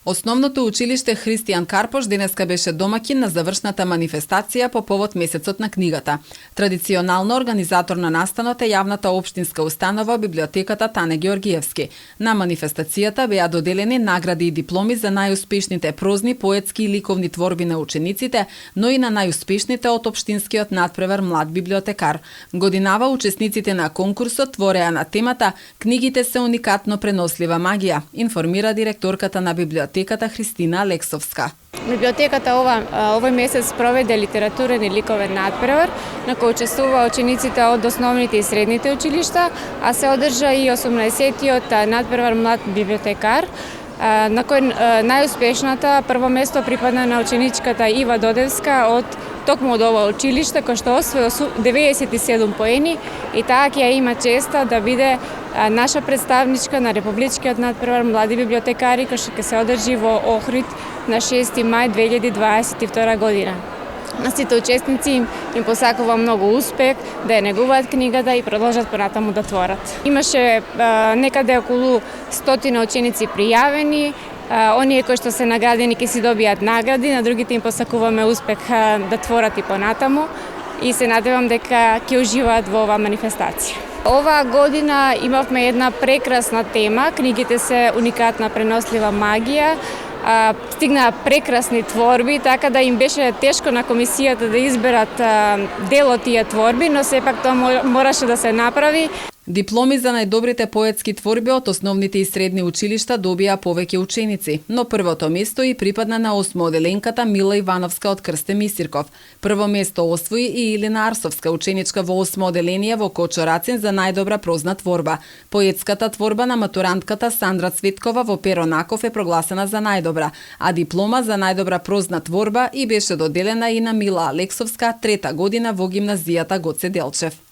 Основното училиште Христијан Карпош денеска беше домаќин на завршната манифестација по повод месецот на книгата. Традиционално организатор на настанот е јавната општинска установа библиотеката Тане Георгиевски. На манифестацијата беа доделени награди и дипломи за најуспешните прозни, поетски и ликовни творби на учениците, но и на најуспешните од општинскиот натпревар млад библиотекар. Годинава учесниците на конкурсот твореа на темата "Книгите се уникатно пренослива магија", информира директорката на библиотеката Христина Алексовска. Библиотеката овој месец проведе литературен и ликовен надпревар на кој учествува учениците од основните и средните училишта, а се одржа и 18-тиот надпревар млад библиотекар, на кој најуспешната прво место припадна на ученичката Ива Додевска од токму од ова училиште, кој што освои 97 поени и таа ќе ја има честа да биде наша представничка на Републичкиот надпревар млади библиотекари, кој што ќе се одржи во Охрид на 6 мај 2022 година. На сите учесници им посакувам многу успех, да ја негуваат книгата и продолжат понатаму да творат. Имаше некаде околу 100 ученици пријавени, оние кои што се наградени ќе си добијат награди, на другите им посакуваме успех да творат и понатаму и се надевам дека ќе уживаат во оваа манифестација. Оваа година имавме една прекрасна тема, книгите се уникатна пренослива магија. Стигнаа прекрасни творби, така да им беше тешко на комисијата да изберат дел од тие творби, но сепак тоа мораше да се направи. Дипломи за најдобрите поетски творби од основните и средни училишта добија повеќе ученици, но првото место и припадна на осмооделенката Мила Ивановска од Крстем Исирков. Прво место освои и Илина Арсовска, ученичка во осмооделение во Кочорацин за најдобра прозна творба. Поетската творба на матурантката Сандра Цветкова во Перо Наков е прогласена за најдобра, а диплома за најдобра прозна творба и беше доделена и на Мила Алексовска, трета година во гимназијата Гоце Делчев.